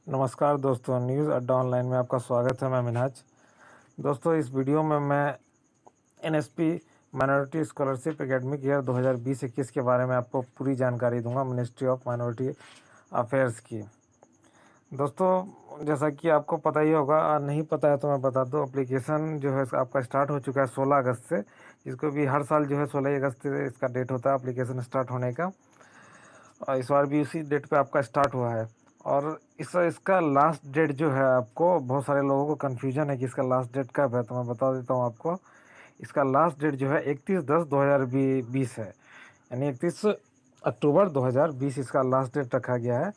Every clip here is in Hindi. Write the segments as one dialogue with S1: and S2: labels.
S1: नमस्कार दोस्तों, न्यूज़ अड्डा ऑनलाइन में आपका स्वागत है। मैं मिनहाज। दोस्तों, इस वीडियो में मैं NSP minority scholarship academic year 2020-21 के बारे में आपको पूरी जानकारी दूंगा, मिनिस्ट्री ऑफ माइनॉरिटी अफेयर्स की। दोस्तों, जैसा कि आपको पता ही होगा, नहीं पता है तो मैं बता दूं, एप्लीकेशन जो है आपका स्टार्ट हो चुका है 16 अगस्त से। जिसको भी हर साल जो है 16 अगस्त से इसका डेट होता है एप्लीकेशन स्टार्ट होने का, और इस बार भी उसी डेट पे आपका स्टार्ट हुआ है। और इसका लास्ट डेट जो है, आपको बहुत सारे लोगों को कन्फ्यूजन है कि इसका लास्ट डेट कब है, तो मैं बता देता हूँ आपको। इसका लास्ट डेट जो है 31/10/2020 है, यानी 31 अक्टूबर 2020 इसका लास्ट डेट रखा गया है।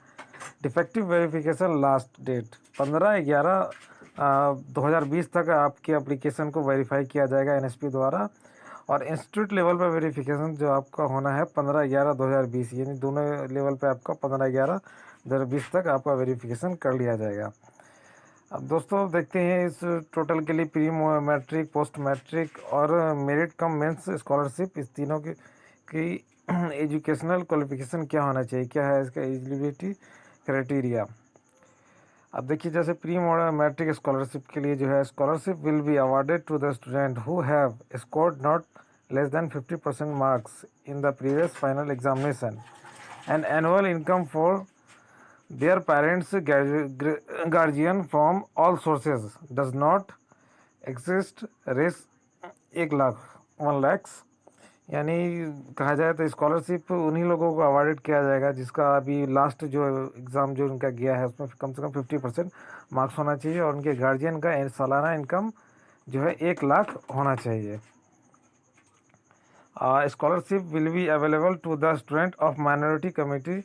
S1: डिफेक्टिव वेरिफिकेशन लास्ट डेट 15/11/2020 तक आपके एप्लीकेशन को वेरीफाई किया जाएगा एनएसपी द्वारा। और इंस्टीट्यूट लेवल पर वेरिफिकेशन जो आपका होना है 15/11/2020, यानी दोनों लेवल पे आपका 15/11/2020 तक आपका वेरिफिकेशन कर लिया जाएगा। अब दोस्तों, देखते हैं इस टोटल के लिए प्री मैट्रिक, पोस्ट मैट्रिक और मेरिट कम मेंस स्कॉलरशिप, इस तीनों की एजुकेशनल क्वालिफिकेशन क्या होना चाहिए, क्या है इसका एलिजिबिलिटी क्राइटेरिया। अब देखिए, जैसे प्री मैट्रिक स्कॉलरशिप के लिए जो है, scholarship will be awarded to the student who have scored not less than 50% marks in the previous final examination and annual income for their parents guardian from all sources does not exist रेस 1 लाख 1 lakhs। यानी कहा जाए तो स्कॉलरशिप उन्हीं लोगों को अवार्डेड किया जाएगा जिसका अभी लास्ट जो एग्ज़ाम जो उनका गया है उसमें कम से कम 50% मार्क्स होना चाहिए, और उनके गार्जियन का सालाना इनकम जो है 1 लाख होना चाहिए। Scholarship will be available to the student of minority community,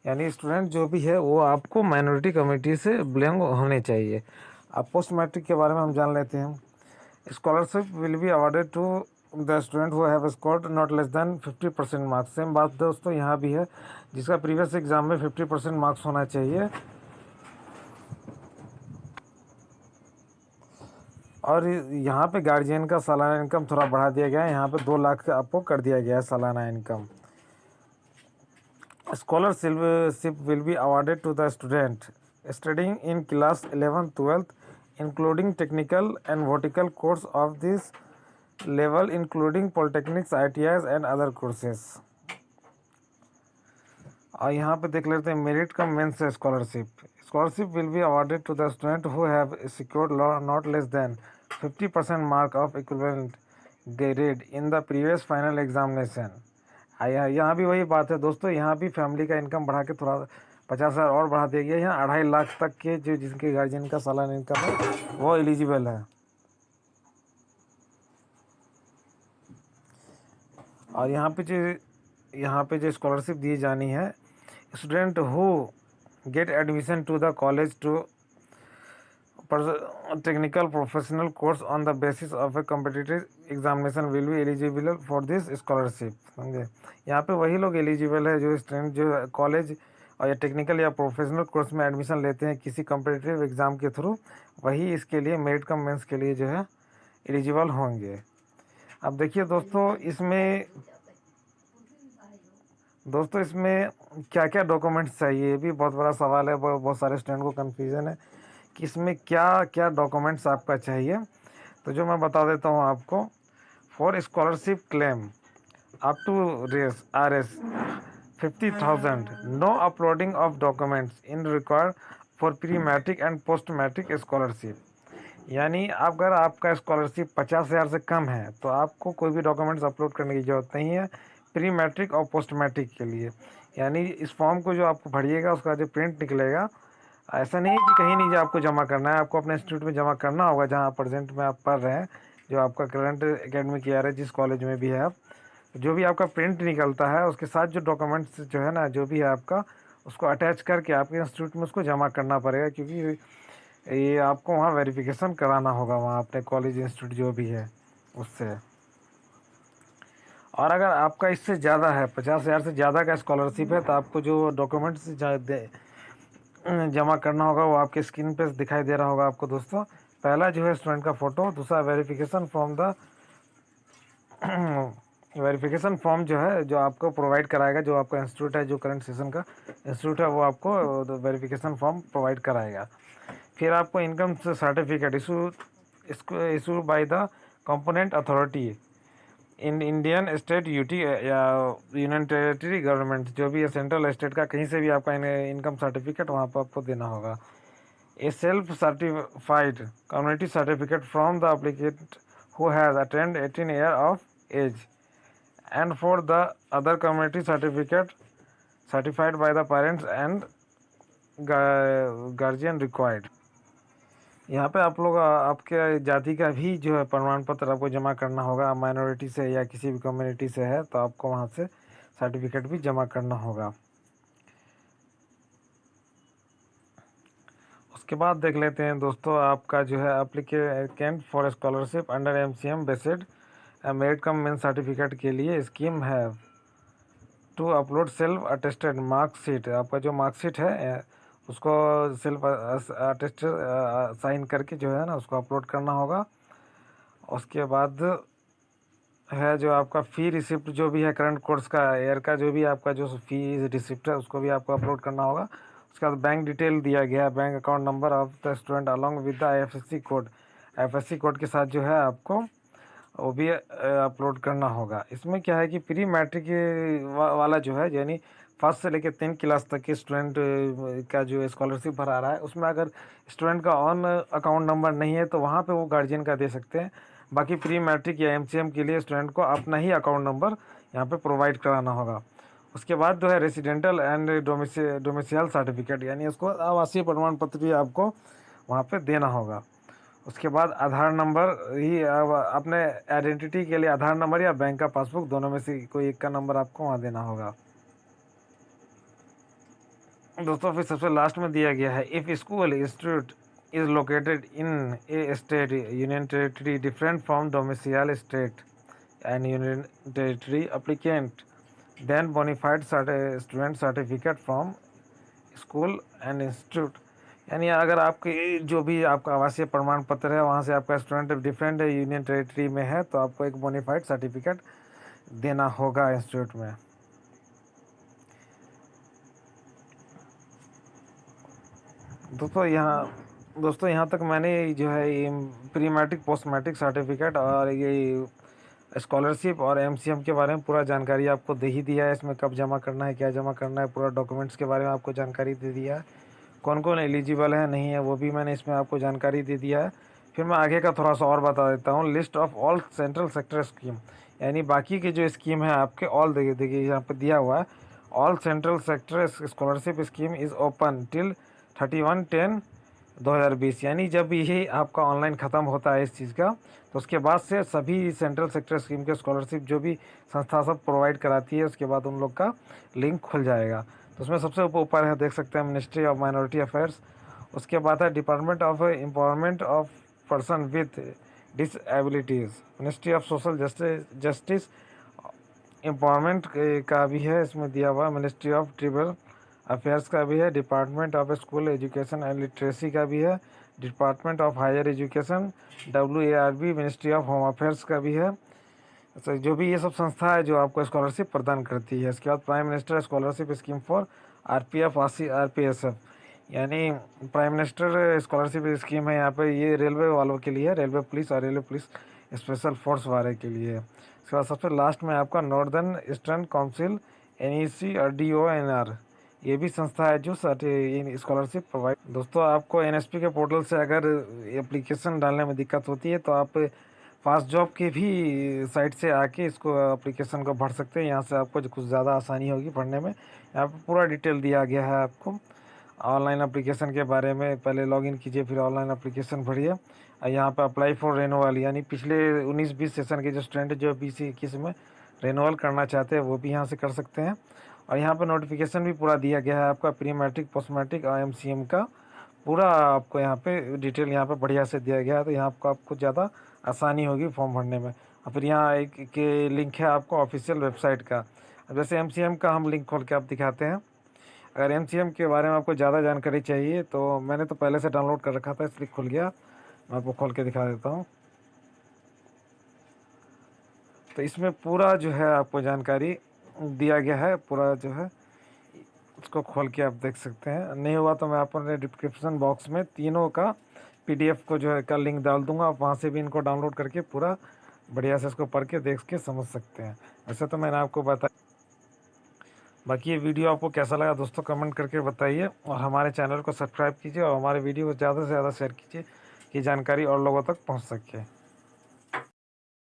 S1: यानी स्टूडेंट जो भी है वो आपको माइनॉरिटी कम्युनिटी से बिलोंग होने चाहिए। अब पोस्ट मैट्रिक के बारे में हम जान लेते हैं। Scholarship will be awarded to the student who have scored not less than 50% marks. Same बात दोस्तों यहाँ भी है, जिसका प्रीवियस एग्जाम में 50% मार्क्स होना चाहिए। और यहाँ पे गार्जियन का सालाना इनकम थोड़ा बढ़ा दिया गया है, यहाँ पे 2 लाख आपको कर दिया गया है सालाना income. Scholarship will be awarded to the student studying in class 11th 12th, including technical and vertical course of this level, including polytechnics, ITIs and other courses। और यहाँ पे देख लेते हैं merit cum means scholarship will be awarded to the student who have secured not less than 50% mark of equivalent grade in the previous final examination. यहाँ भी वही बात है दोस्तों, यहाँ भी फैमिली का इनकम बढ़ा के थोड़ा 50,000 और बढ़ा दिया गया। यहाँ 2.5 लाख तक के जो जिनके गार्जियन का सालाना इनकम है वो एलिजिबल है। और यहाँ पे जो स्कॉलरशिप दी जानी है, student who get admission to the college to technical professional course on the basis of a competitive examination will be eligible for this scholarship. समझे, यहाँ पे वही लोग एलिजिबल है जो स्टूडेंट जो कॉलेज और या टेक्निकल या प्रोफेशनल कोर्स में एडमिशन लेते हैं किसी कम्पिटिटिव एग्ज़ाम के थ्रू, वही इसके लिए मेरिट कम मेंस के लिए जो है एलिजिबल होंगे। अब देखिए दोस्तों इसमें क्या क्या डॉक्यूमेंट्स चाहिए, ये भी बहुत बड़ा सवाल है। बहुत सारे स्टूडेंट को कन्फ्यूज़न है कि इसमें क्या क्या डॉक्यूमेंट्स आपका चाहिए। तो जो मैं बता देता हूँ आपको, for scholarship claim up to रेस RS 50,000 no uploading of documents in required for pre matric and post matric scholarship. यानी अगर आपका स्कॉलरशिप 50,000 से कम है तो आपको कोई भी डॉक्यूमेंट्स अपलोड करने की ज़रूरत नहीं है प्री मैट्रिक और पोस्ट मैट्रिक के लिए। यानी इस फॉर्म को जो आपको भरिएगा उसका जो प्रिंट निकलेगा, ऐसा नहीं है कि कहीं नहीं जो आपको जमा करना है, आपको अपने इंस्टीट्यूट में जमा करना होगा जहाँ प्रेजेंट में आप पढ़ रहे हैं, जो आपका करंट एकेडमिक ईयर है, जिस कॉलेज में भी है आप। जो भी आपका प्रिंट निकलता है उसके साथ जो डॉक्यूमेंट्स जो है ना, जो भी है आपका, उसको अटैच करके आपके इंस्टीट्यूट में उसको जमा करना पड़ेगा, क्योंकि ये आपको वहाँ वेरिफिकेशन कराना होगा, वहाँ अपने कॉलेज इंस्टीट्यूट जो भी है उससे। और अगर आपका इससे ज़्यादा है, 50,000 से ज़्यादा का स्कॉलरशिप है, तो आपको जो डॉक्यूमेंट्स जमा करना होगा वो आपके स्क्रीन पे दिखाई दे रहा होगा आपको दोस्तों। पहला जो है स्टूडेंट का फ़ोटो, दूसरा verification from the verification form जो है जो आपको प्रोवाइड कराएगा, जो आपका इंस्टीट्यूट है, जो करंट सेशन का इंस्टीट्यूट है, वो आपको वेरिफिकेशन फॉर्म प्रोवाइड कराएगा। फिर आपको income certificate issue by the component authority in Indian state UT या यूनियन टेरिटरी गवर्नमेंट, जो भी है सेंट्रल स्टेट का, कहीं से भी आपका इनकम सर्टिफिकेट वहाँ पर आपको देना होगा। A self certified community certificate from the applicant who has attend 18 year of age, and for the other community certificate certified by the parents and guardian required। यहाँ पे आप लोग आपके जाति का भी जो है प्रमाण पत्र आपको जमा करना होगा। माइनॉरिटी से या किसी भी कम्युनिटी से है तो आपको वहाँ से सर्टिफिकेट भी जमा करना होगा। उसके बाद देख लेते हैं दोस्तों, आपका जो है applicant for scholarship under MCM based merit cum mean certificate के लिए स्कीम है to upload self attested marksheet. आपका जो मार्कशीट है उसको सेल्फ अटेस्टेड साइन करके जो है ना उसको अपलोड करना होगा। उसके बाद है जो आपका फ़ी रिसिप्ट जो भी है करंट कोर्स का ईयर का जो भी आपका जो फ़ी रिसिप्ट है उसको भी आपको अपलोड करना होगा। उसके बाद बैंक डिटेल दिया गया है, bank account number of the student along with the IFSC code, IFSC code के साथ जो है आपको वो भी अपलोड करना होगा। इसमें क्या है कि प्री मैट्रिक वाला जो है यानी फर्स्ट से लेकर 10 क्लास तक के स्टूडेंट का जो स्कॉलरशिप भरा रहा है उसमें अगर स्टूडेंट का ऑन अकाउंट नंबर नहीं है तो वहाँ पे वो गार्जियन का दे सकते हैं। बाकी प्री मैट्रिक या एमसीएम के लिए स्टूडेंट को अपना ही अकाउंट नंबर यहाँ पे प्रोवाइड कराना होगा। उसके बाद जो है रेसिडेंटल एंड डोमिसाइल सर्टिफिकेट यानी उसको आवासीय प्रमाण पत्र भी आपको वहाँ पे देना होगा। उसके बाद आधार नंबर ही अपने आइडेंटिटी के लिए आधार नंबर या बैंक का पासबुक दोनों में से कोई एक का नंबर आपको वहाँ देना होगा। दोस्तों फिर सबसे लास्ट में दिया गया है if school institute is located in a state union territory different from domicile state and union territory applicant then bona fide student certificate from school and institute, यानी अगर आपके जो भी आपका आवासीय प्रमाण पत्र है वहाँ से आपका स्टूडेंट डिफरेंट यूनियन टेरिटरी में है तो आपको एक बोनाफाइड सर्टिफिकेट देना होगा इंस्टीट्यूट में। दोस्तों यहाँ तक मैंने जो है ये pre matric post matric certificate और ये स्कॉलरशिप और एमसीएम के बारे में पूरा जानकारी आपको दे ही दिया है। इसमें कब जमा करना है, क्या जमा करना है, पूरा डॉक्यूमेंट्स के बारे में आपको जानकारी दे दिया है। कौन कौन एलिजिबल है नहीं है वो भी मैंने इसमें आपको जानकारी दे दिया है। फिर मैं आगे का थोड़ा सा और बता देता हूँ। List of all central sector scheme, यानी बाकी की जो स्कीम है आपके ऑल देखिए यहाँ पर दिया हुआ है। All central sector scholarship scheme is open till 31/10/2020, यानी जब ये आपका ऑनलाइन ख़त्म होता है इस चीज़ का तो उसके बाद से सभी सेंट्रल सेक्टर स्कीम के स्कॉलरशिप जो भी संस्था सब प्रोवाइड कराती है उसके बाद उन लोग का लिंक खुल जाएगा। तो उसमें सबसे ऊपर है देख सकते हैं मिनिस्ट्री ऑफ माइनॉरिटी अफेयर्स। उसके बाद है department of empowerment of person with disabilities, ministry of social justice empowerment का भी है इसमें दिया हुआ। मिनिस्ट्री ऑफ ट्राइबल अफेयर्स का भी है, department of school education and literacy का भी है, department of higher education WARB, ministry of home affairs का भी है। अच्छा, जो भी ये सब संस्था है जो आपको स्कॉलरशिप प्रदान करती है। इसके बाद prime minister scholarship scheme for RPF RPSF, यानी प्राइम मिनिस्टर स्कॉलरशिप स्कीम है यहाँ पे, ये रेलवे वालों के लिए है, रेलवे पुलिस और रेलवे पुलिस स्पेशल फोर्स वाले के लिए है। इसके बाद सबसे लास्ट में आपका नॉर्दर्न ईस्टर्न काउंसिल NEC और DONR, ये भी संस्था है जो स्कॉलरशिप प्रोवाइड। दोस्तों आपको NSP के पोर्टल से अगर एप्लीकेशन डालने में दिक्कत होती है तो आप फास्ट जॉब के भी साइट से आके इसको एप्लीकेशन को भर सकते हैं। यहाँ से आपको कुछ ज़्यादा आसानी होगी पढ़ने में। यहाँ पर पूरा डिटेल दिया गया है आपको ऑनलाइन एप्लीकेशन के बारे में। पहले लॉगिन कीजिए फिर ऑनलाइन एप्लीकेशन भरिए और यहाँ पर अप्लाई फॉर रेनोवल, यानी पिछले 19-20 सेशन के जो स्टूडेंट जो 20-21 में रेनोवल करना चाहते हैं वो भी यहाँ से कर सकते हैं। और यहाँ पर नोटिफिकेशन भी पूरा दिया गया है आपका प्री मैट्रिक पोस्ट मैट्रिक और MCM का पूरा आपको यहाँ पे डिटेल यहाँ पे बढ़िया से दिया गया है। तो यहाँ आपको ज़्यादा आसानी होगी फॉर्म भरने में। और फिर यहाँ एक के लिंक है आपको ऑफिशियल वेबसाइट का। अब जैसे MCM का हम लिंक खोल के आप दिखाते हैं। अगर MCM के बारे में आपको ज़्यादा जानकारी चाहिए तो मैंने तो पहले से डाउनलोड कर रखा था इसलिए खुल गया, मैं आपको खोल के दिखा देता हूँ। तो इसमें पूरा जो है आपको जानकारी दिया गया है, पूरा जो है उसको खोल के आप देख सकते हैं। नहीं हुआ तो मैं अपने डिस्क्रिप्शन बॉक्स में तीनों का पीडीएफ को जो है का लिंक डाल दूंगा, आप वहाँ से भी इनको डाउनलोड करके पूरा बढ़िया से इसको पढ़ के देख के समझ सकते हैं। ऐसे तो मैंने आपको बताया। बाकी ये वीडियो आपको कैसा लगा दोस्तों कमेंट करके बताइए, और हमारे चैनल को सब्सक्राइब कीजिए और हमारे वीडियो को ज़्यादा से ज़्यादा शेयर कीजिए कि जानकारी और लोगों तक पहुंच सके।